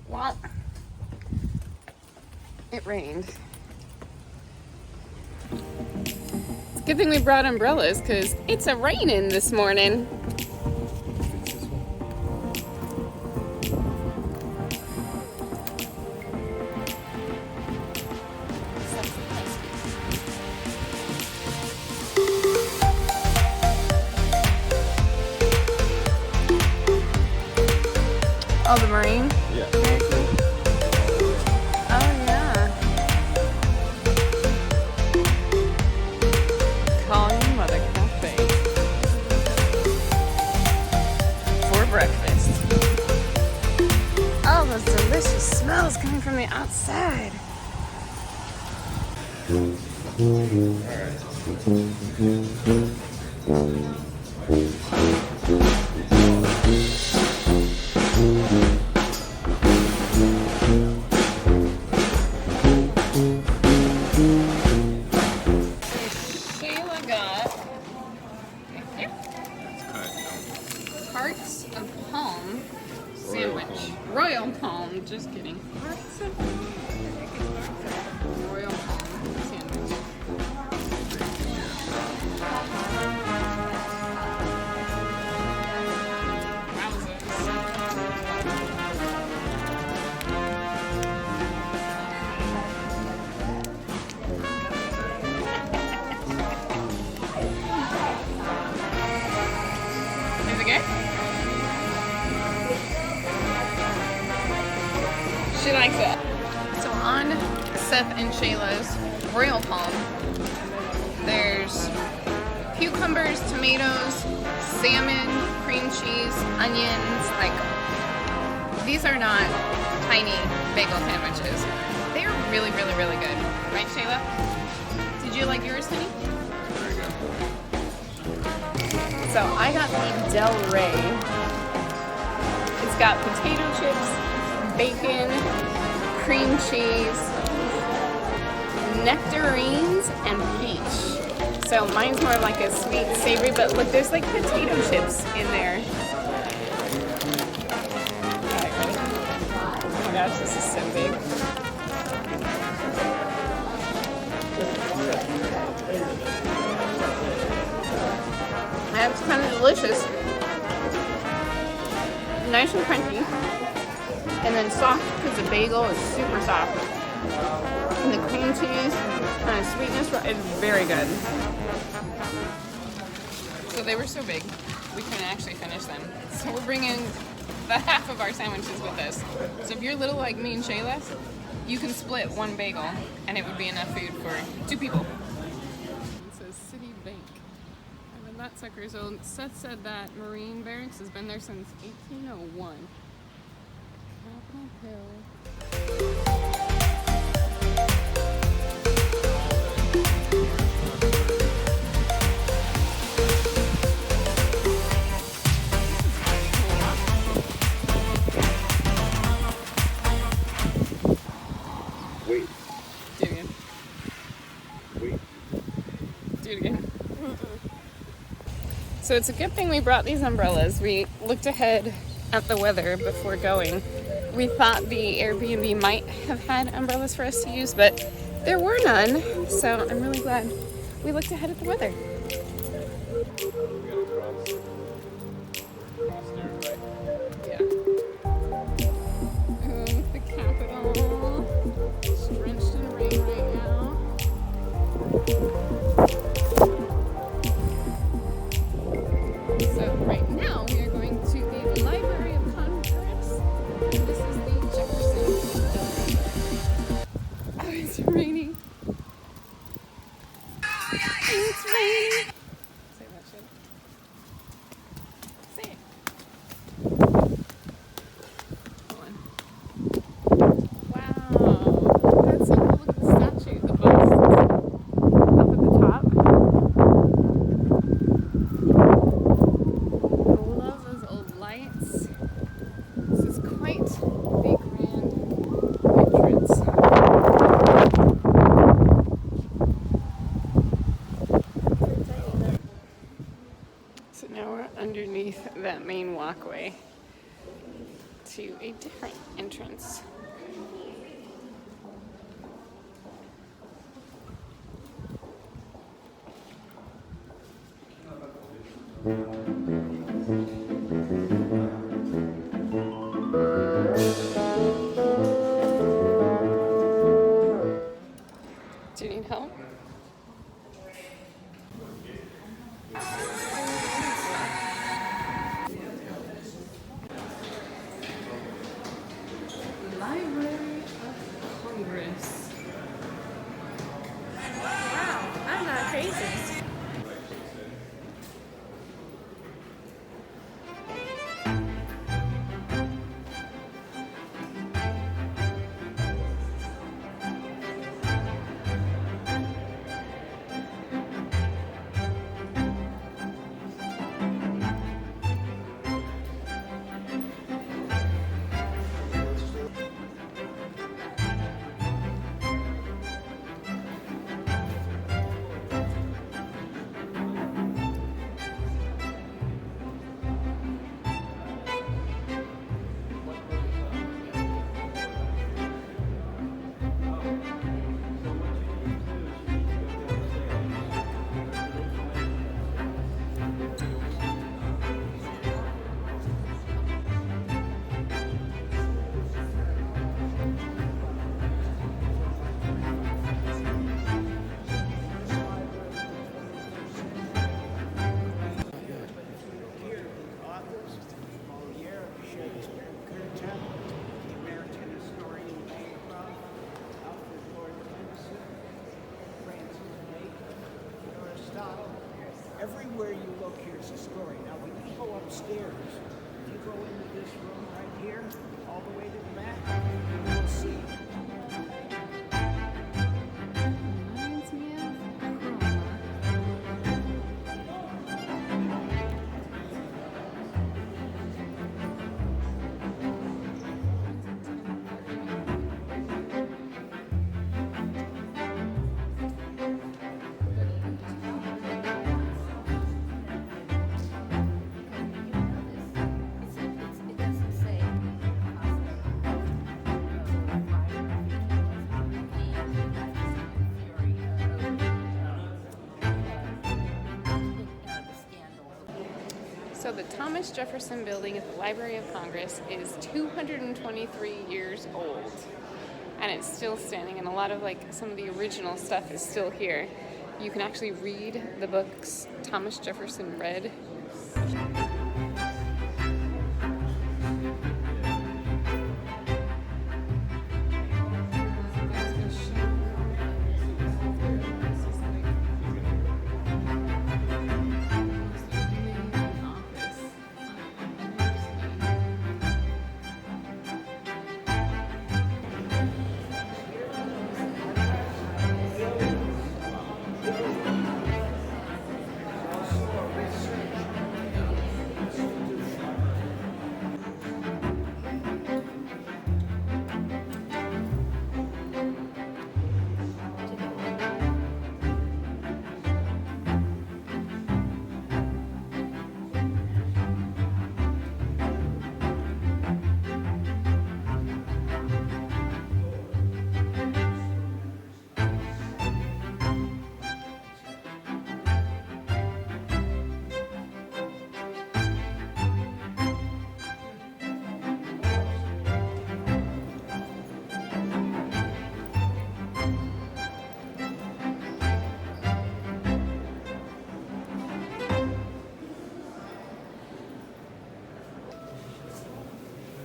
Well, it rained. It's a good thing we brought umbrellas because it's a raining this morning. Oh, the marine? Yeah. Oh, yeah. Calling Mother Cafe for breakfast. Oh, those delicious smells coming from the outside. Shayla got hearts of palm sandwich. Royal Palm, just kidding. Hearts of Royal Palm sandwich. Is it good? She likes it. So on Seth and Shayla's Royal Palm, there's cucumbers, tomatoes, salmon, cream cheese, onions. Like, these are not tiny bagel sandwiches. They're really, really, really good. Right, Shayla? Did you like yours, honey? Very good. So I got the Delray. It's got potato chips, bacon, cream cheese, nectarines, and peach. So mine's more like a sweet, savory, but look, there's like potato chips in there. Alright, ready? Oh my gosh, this is so big. That's kind of delicious. Nice and crunchy. And then soft because the bagel is super soft. And the cream cheese and the sweetness is very good. So they were so big, we couldn't actually finish them. So we're bringing the half of our sandwiches with us. So if you're little like me and Shayla, you can split one bagel and it would be enough food for 2 people. It says City Bank. And that sucker, so Seth said that Marine Barracks has been there since 1801. Capitol Hill. Wait. Do it again. Wait. Do it again. So it's a good thing we brought these umbrellas. We looked ahead at the weather before going. We thought the Airbnb might have had umbrellas for us to use, but there were none. So I'm really glad we looked ahead at the weather. We gotta cross there, right? Yeah. The Capitol. It's drenched in rain right now. So right now we are going to the Library of Congress. And this is the Jefferson Building. Oh, it's raining. It's raining. Say that shit. Say it. Hold on. Wow. That's so cool. Look at the statue, the bust up at the top. I love those old lights. This is quite the grand entrance. Now we're underneath that main walkway to a different entrance. Do you need help? Library of Congress. Wow, I'm not crazy. Everywhere you look here is a story. Now, when you go upstairs, if you go into this room right here, all the way to the back, you will see. Reminds me of Chroma. So the Thomas Jefferson Building at the Library of Congress is 223 years old, and it's still standing, and a lot of some of the original stuff is still here. You can actually read the books Thomas Jefferson read.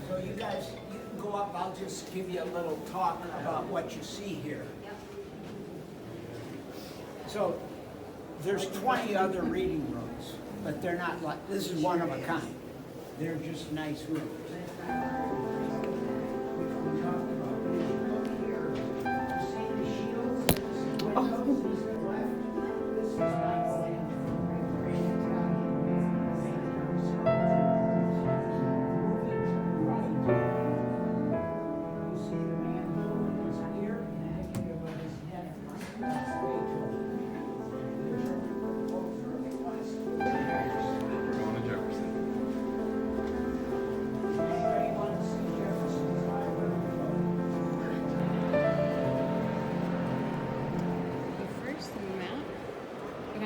So you guys, you can go up. I'll just give you a little talk about what you see here. So there's 20 other reading rooms, but they're not like, this is one of a kind. They're just nice rooms.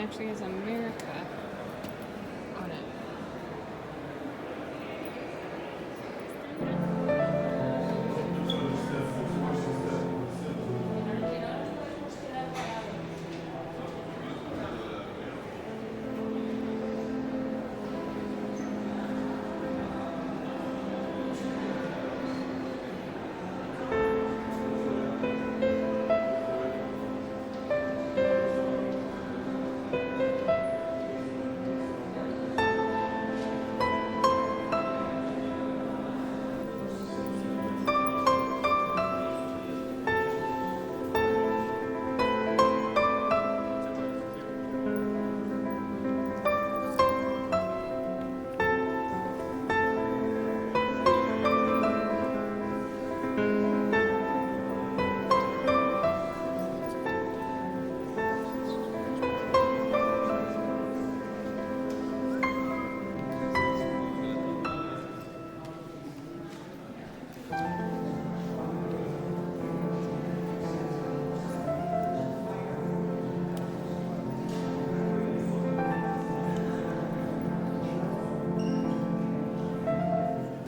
actually has America on it.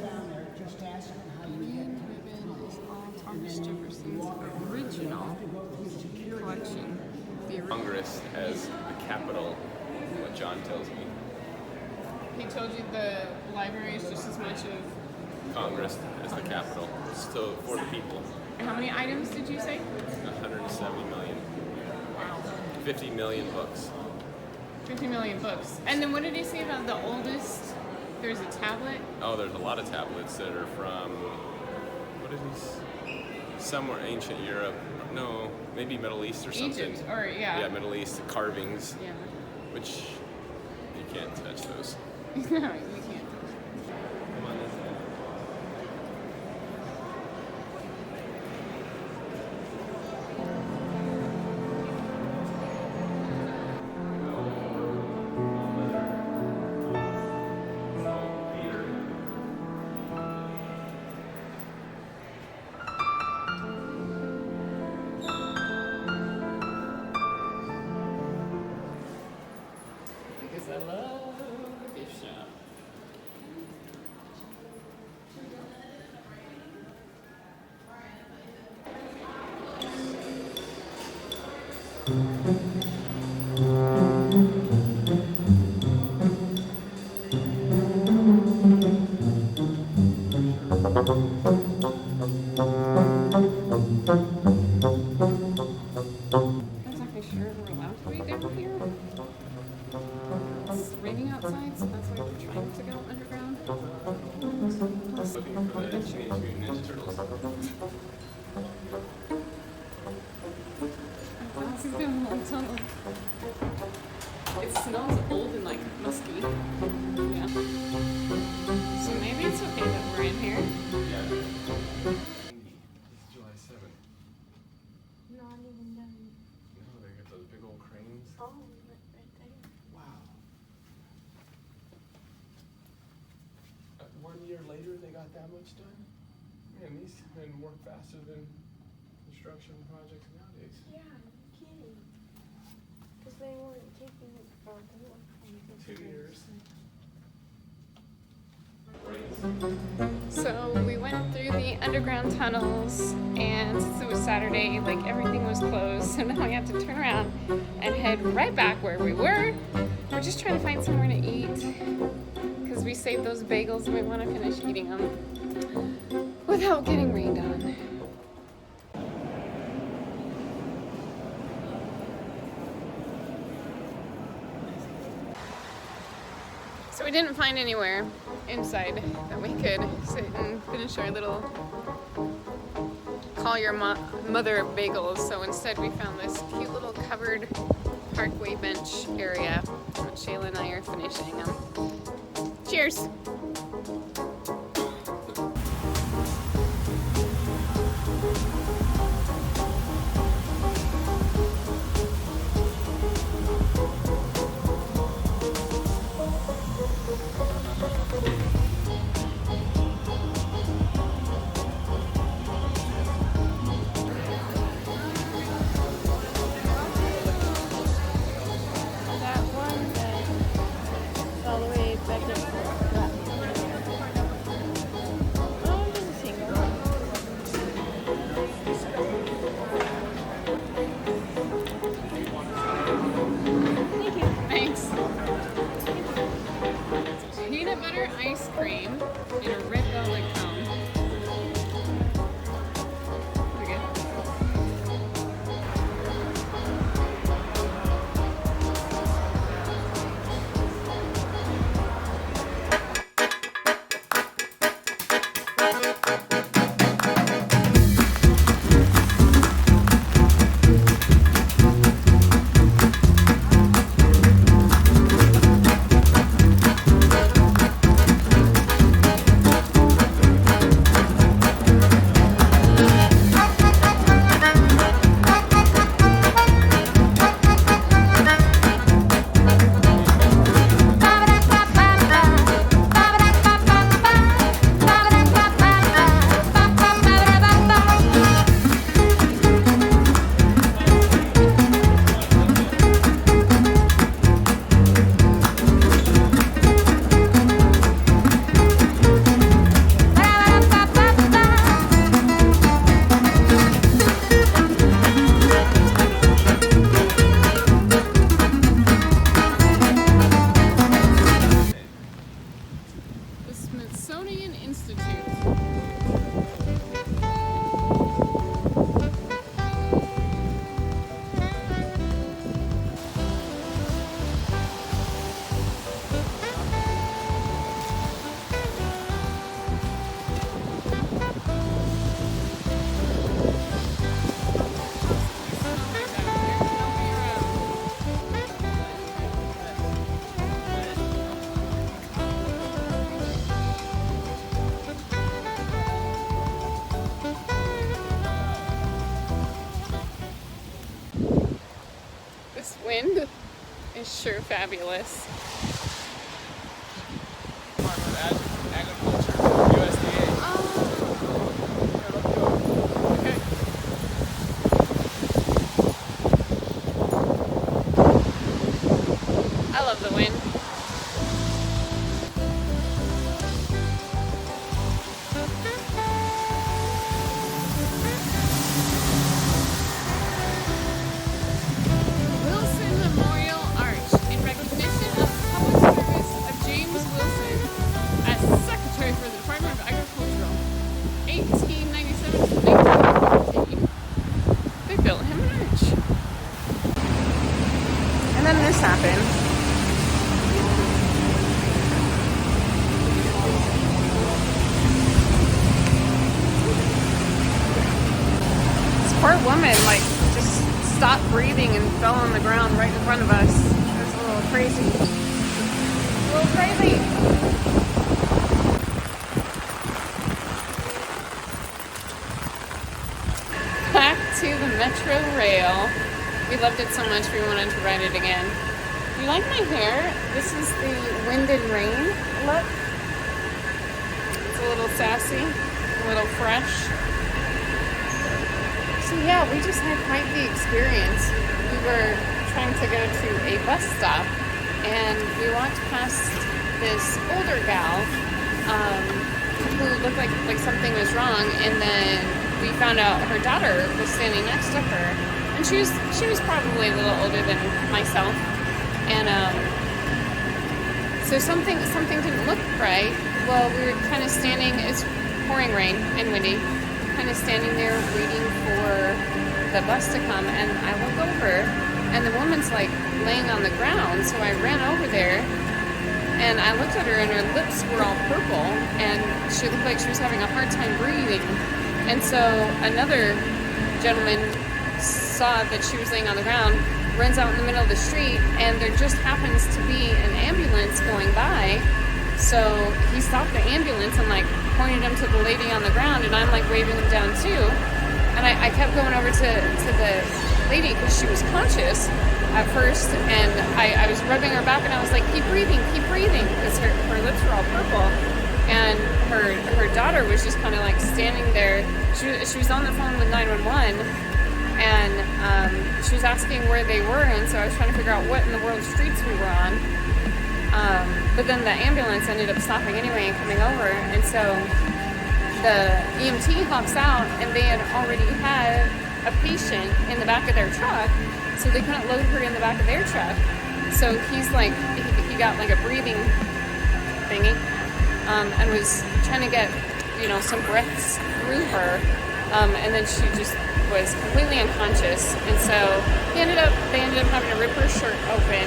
Down there, just asking how you get Ribbon is all Thomas Jefferson's original collection. The original. Congress as the capital, what John tells me. He told you the library is just as much of. Congress as the capital. So for the people. How many items did you say? 170 million. Wow. 50 million books. 50 million books. And then what did he say about the oldest? There's a tablet. Oh, there's a lot of tablets that are from, what is these? Somewhere ancient Europe. No, maybe Middle East or something. Egypt, or yeah. Yeah, Middle East carvings, Yeah. which you can't touch those. No, you can't. Come on, this way. Because I love the gift shop. I'm not exactly sure if we're allowed to be down here. It's raining outside, so that's why we're trying to go underground. Looking for the Teenage Mutant Ninja Turtles. This has been a long tunnel. It smells old and like musky. Yeah. So maybe it's okay that we're in here. Yeah. It's July 7th. Not even done. No, they got those big old cranes. Oh, right there. Wow. 1 year later, they got that much done? Man, these men work faster than construction projects nowadays. Yeah, no kidding. Because they weren't taking it from the 2 years. So we went through the underground tunnels, and since it was Saturday, like everything was closed, so now we have to turn around and head right back where we were. We're just trying to find somewhere to eat because we saved those bagels and we want to finish eating them without getting rained on. So we didn't find anywhere inside that we could sit and finish our little call your mother bagels. So instead we found this cute little covered parkway bench area. And Shayla and I are finishing them. Cheers! ice cream in a red velvet cone. Pretty good. The Smithsonian Institute. This wind is sure fabulous. Department of Agriculture USDA. Okay. I love the wind. Wilson Memorial Arch in recognition of the public service of James Wilson as Secretary for the Department of Agriculture, 1897 to 1914. They built him an arch. And then this happened. This poor woman, like, just stopped breathing and fell on the ground right in front of us. It was a little crazy. A little crazy. Back to the Metro Rail. We loved it so much we wanted to ride it again. You like my hair? This is the wind and rain look. It's a little sassy, a little fresh. So yeah, we just had quite the experience. We were trying to go to a bus stop and we walked past this older gal who looked like something was wrong, and then we found out her daughter was standing next to her, and she was probably a little older than myself, and so something didn't look right. Well, we were kind of standing, it's pouring rain and windy, kind of standing there waiting for the bus to come, and I look over and the woman's like laying on the ground, so I ran over there and I looked at her and her lips were all purple and she looked like she was having a hard time breathing. And so another gentleman saw that she was laying on the ground, runs out in the middle of the street, and there just happens to be an ambulance going by. So he stopped the ambulance and like pointed him to the lady on the ground, and I'm like waving him down too. And I kept going over to the lady because she was conscious at first, and I was rubbing her back and I was like, keep breathing, because her lips were all purple. And her daughter was just kind of like standing there. She was on the phone with 911, and she was asking where they were, and so I was trying to figure out what in the world streets we were on. But then the ambulance ended up stopping anyway and coming over, and so the EMT hops out, and they had already had a patient in the back of their truck, so they couldn't load her in the back of their truck. So he's like, he got like a breathing thingy, and was trying to get, some breaths through her. And then she just was completely unconscious. And so they ended up having to rip her shirt open.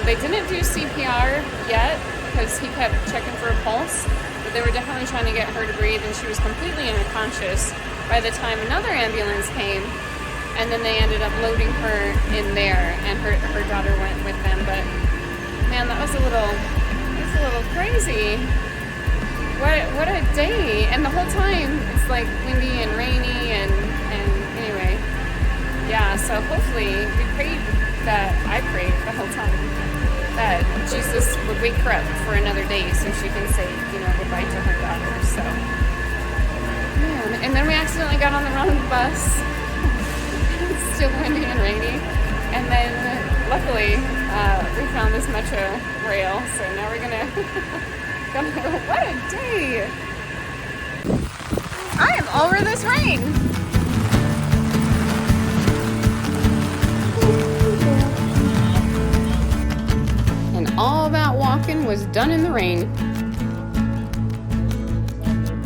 They didn't do CPR yet because he kept checking for a pulse, but they were definitely trying to get her to breathe, and she was completely unconscious by the time another ambulance came. And then they ended up loading her in there, and her daughter went with them. But man, that was a little crazy. What a day! And the whole time it's like windy and rainy, and anyway, yeah. So hopefully, I prayed the whole time that Jesus would wake her up for another day so she can say, goodbye to her daughter. So, man. And then we accidentally got on the wrong bus. It's still windy and rainy. And then, luckily, we found this Metro rail. So now we're gonna go. What a day! I am over this rain. And all that walking was done in the rain.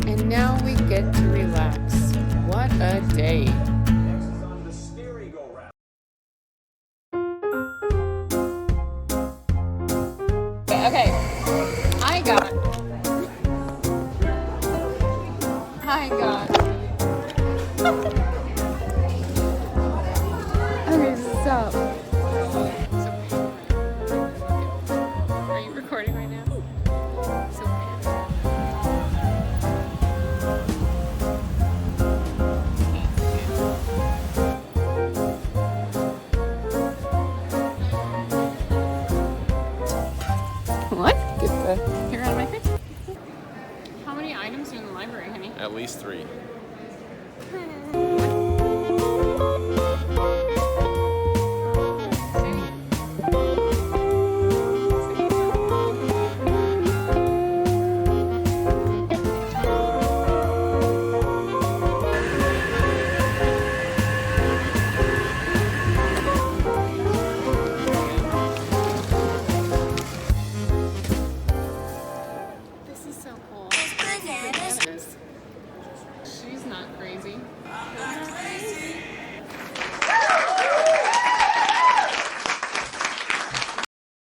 And now we get to relax. What a day. Okay, I got okay, stop. Are you recording right now? So what? Get the hair out of my face. How many items are in the library, honey? At least 3.